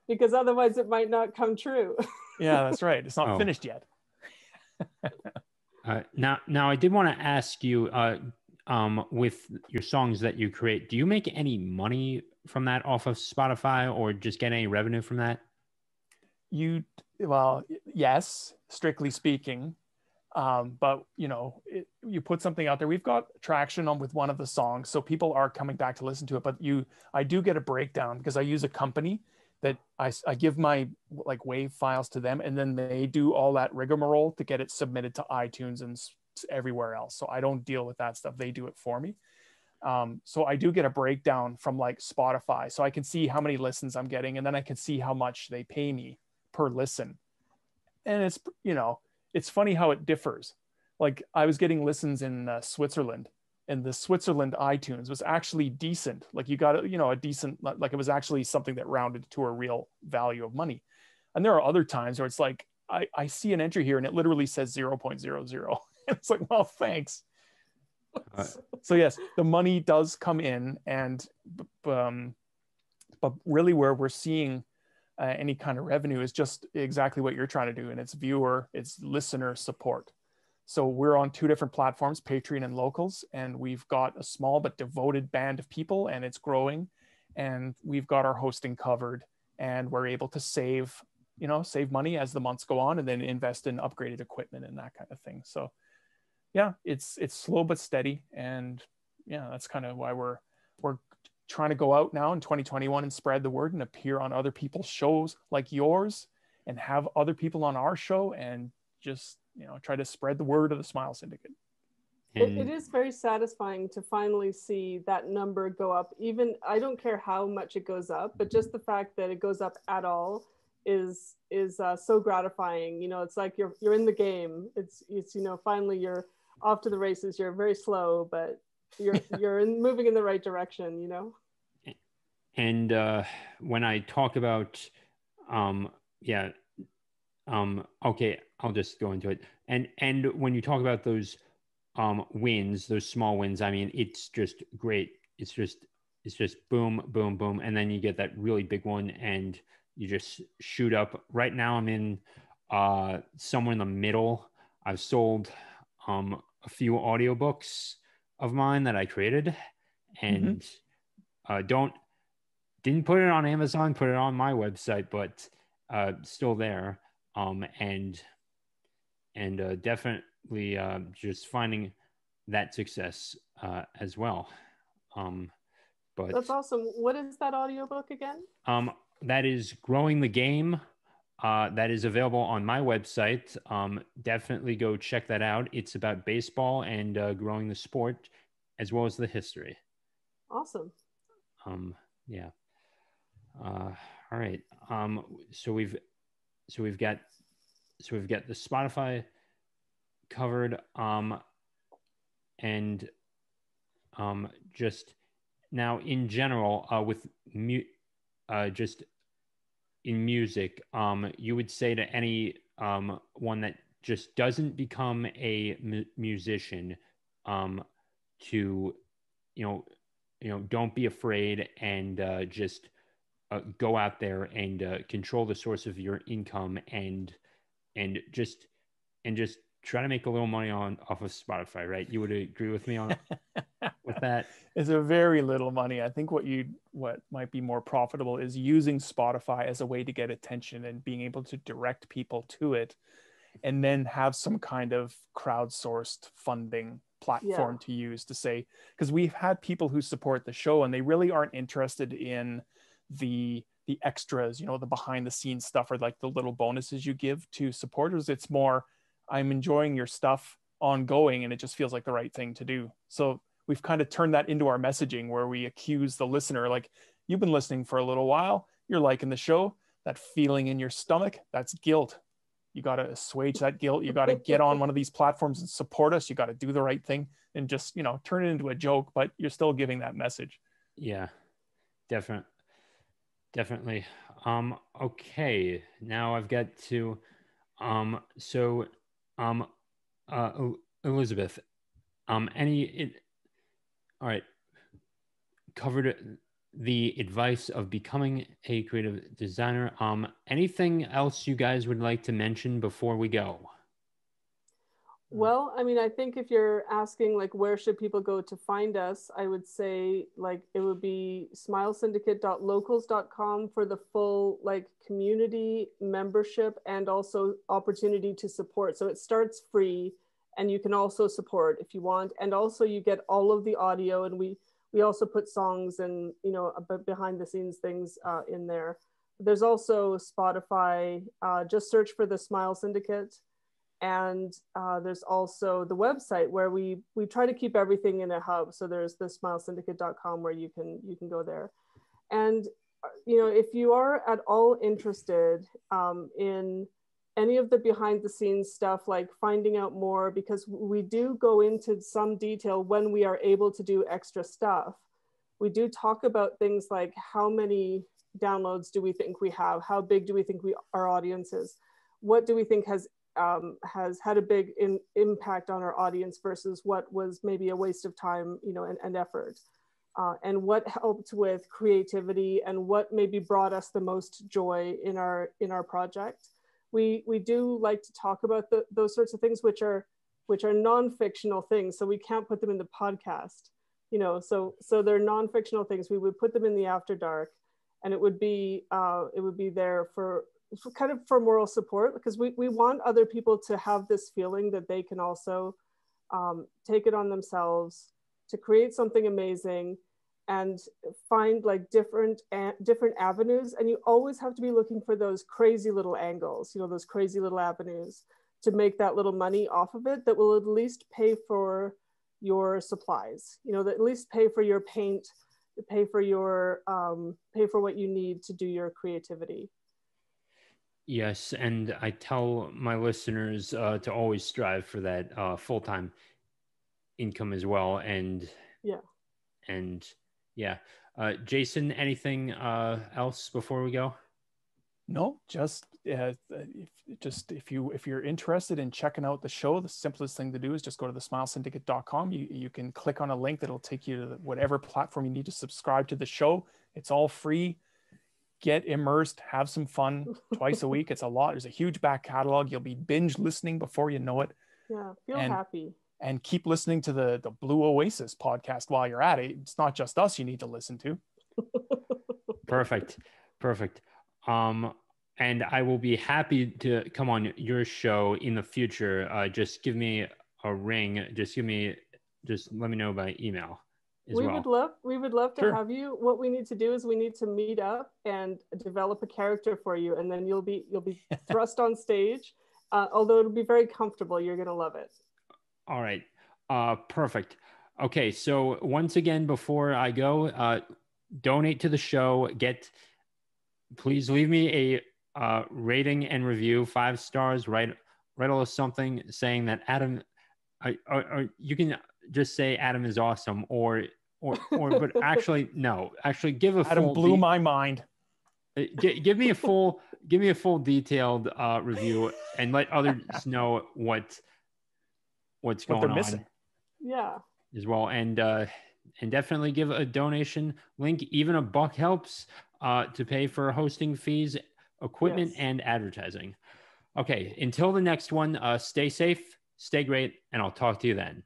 because otherwise it might not come true. Yeah, that's right. It's not Oh. finished yet. Now I did want to ask you, with your songs that you create, do you make any money from that off of Spotify, or just get any revenue from that? Well, yes, strictly speaking. But you put something out there. We've got traction on with one of the songs, so people are coming back to listen to it. But I do get a breakdown because I use a company that I give my like WAV files to them, and then they do all that rigmarole to get it submitted to iTunes and everywhere else. So I don't deal with that stuff. They do it for me. So I do get a breakdown from like Spotify, so I can see how many listens I'm getting, and then I can see how much they pay me per listen. And it's funny how it differs. Like I was getting listens in Switzerland, and the Switzerland iTunes was actually decent. Like you got a decent, like it was actually something that rounded to a real value of money. And there are other times where it's like I see an entry here and it literally says 0.00. It's like, well, thanks. So yes, the money does come in, and but really where we're seeing any kind of revenue is just exactly what you're trying to do, and it's listener support. So we're on 2 different platforms, Patreon and Locals, and we've got a small but devoted band of people, and it's growing, and we've got our hosting covered, and we're able to save money as the months go on, and then invest in upgraded equipment and that kind of thing. So yeah, it's slow but steady, and yeah, that's kind of why we're trying to go out now in 2021 and spread the word and appear on other people's shows like yours, and have other people on our show, and just try to spread the word of the Smile Syndicate. It is very satisfying to finally see that number go up. Even I don't care how much it goes up, but just the fact that it goes up at all is so gratifying. It's like you're in the game. It's finally you're off to the races. You're very slow, but you're moving in the right direction. And when I talk about okay, I'll just go into it. And when you talk about those wins, those small wins, I mean, it's just great. It's just boom, boom, boom, and then you get that really big one, and you just shoot up. Right now, I'm in somewhere in the middle. I've sold a few audiobooks of mine that I created, and didn't put it on Amazon, put it on my website, but still there. And definitely just finding that success as well. But that's awesome. What is that audiobook again? That is Growing the Game. That is available on my website. Definitely go check that out. It's about baseball and growing the sport, as well as the history. Awesome. Yeah. All right. So we've got the Spotify covered. And just now in general, with just in music, you would say to any one that just doesn't become a musician, to don't be afraid, and just go out there and control the source of your income, and just try to make a little money off of Spotify, right? You would agree with me on with that? It's a very little money. I think what might be more profitable is using Spotify as a way to get attention and being able to direct people to it, and then have some kind of crowdsourced funding platform to use to say, because we've had people who support the show and they really aren't interested in the extras, the behind the scenes stuff, or like the little bonuses you give to supporters. It's more, I'm enjoying your stuff ongoing, and it just feels like the right thing to do. So we've kind of turned that into our messaging, where we accuse the listener, like, you've been listening for a little while, you're liking the show, that feeling in your stomach, that's guilt. You got to assuage that guilt. You got to get on one of these platforms and support us. You got to do the right thing, and just, turn it into a joke, but you're still giving that message. Yeah, definitely. Okay, now I've got to Elizabeth, all right, covered the advice of becoming a creative designer. Anything else you guys would like to mention before we go? Well, I mean, I think if you're asking like where should people go to find us, I would say like it would be smilesyndicate.locals.com for the full like community membership and also opportunity to support. So it starts free and you can also support if you want. And also you get all of the audio, and we also put songs and, you know, behind the scenes things in there. There's also Spotify, just search for the Smile Syndicate. And there's also the website where we try to keep everything in a hub. So there's the smilesyndicate.com where you can go there. And, you know, if you are at all interested in any of the behind the scenes stuff, like finding out more, because we do go into some detail when we are able to do extra stuff. We do talk about things like how many downloads do we think we have? How big do we think our audience is? What do we think has had a big impact on our audience versus what was maybe a waste of time, you know, and effort, and what helped with creativity and what maybe brought us the most joy in our project. We do like to talk about those sorts of things, which are non-fictional things, so we can't put them in the podcast, you know. So they're non-fictional things. We would put them in the After Dark, and it would be there for kind of for moral support, because we want other people to have this feeling that they can also take it on themselves to create something amazing and find like different avenues. And you always have to be looking for those crazy little angles, you know, those crazy little avenues to make that little money off of it that will at least pay for your supplies, you know, that at least pay for your paint, pay for your pay for what you need to do your creativity. Yes, and I tell my listeners to always strive for that full-time income as well. And Jason, anything else before we go? No, just if you're interested in checking out the show, the simplest thing to do is just go to the smilesyndicate.com. You can click on a link that'll take you to whatever platform you need to subscribe to the show. It's all free. Get immersed, have some fun twice a week. It's a lot. There's a huge back catalog. You'll be binge listening before you know it. Yeah, feel happy. And keep listening to the Blue Oasis podcast while you're at it. It's not just us you need to listen to. Perfect. And I will be happy to come on your show in the future. Just give me a ring. Just let me know by email. We would love to have you. What we need to do is we need to meet up and develop a character for you, and then you'll be thrust on stage. Although it'll be very comfortable, you're gonna love it. All right, perfect. Okay, so once again, before I go, donate to the show. Please leave me a rating and review, 5 stars. Write a little something saying that Adam. Or you can just say Adam is awesome, or but actually no, give a Adam full blew my mind. Give me a full detailed review and let others know what's going on. Yeah. As well, and definitely give a donation link. Even $1 helps to pay for hosting fees, equipment, and advertising. Okay, until the next one, stay safe, stay great, and I'll talk to you then.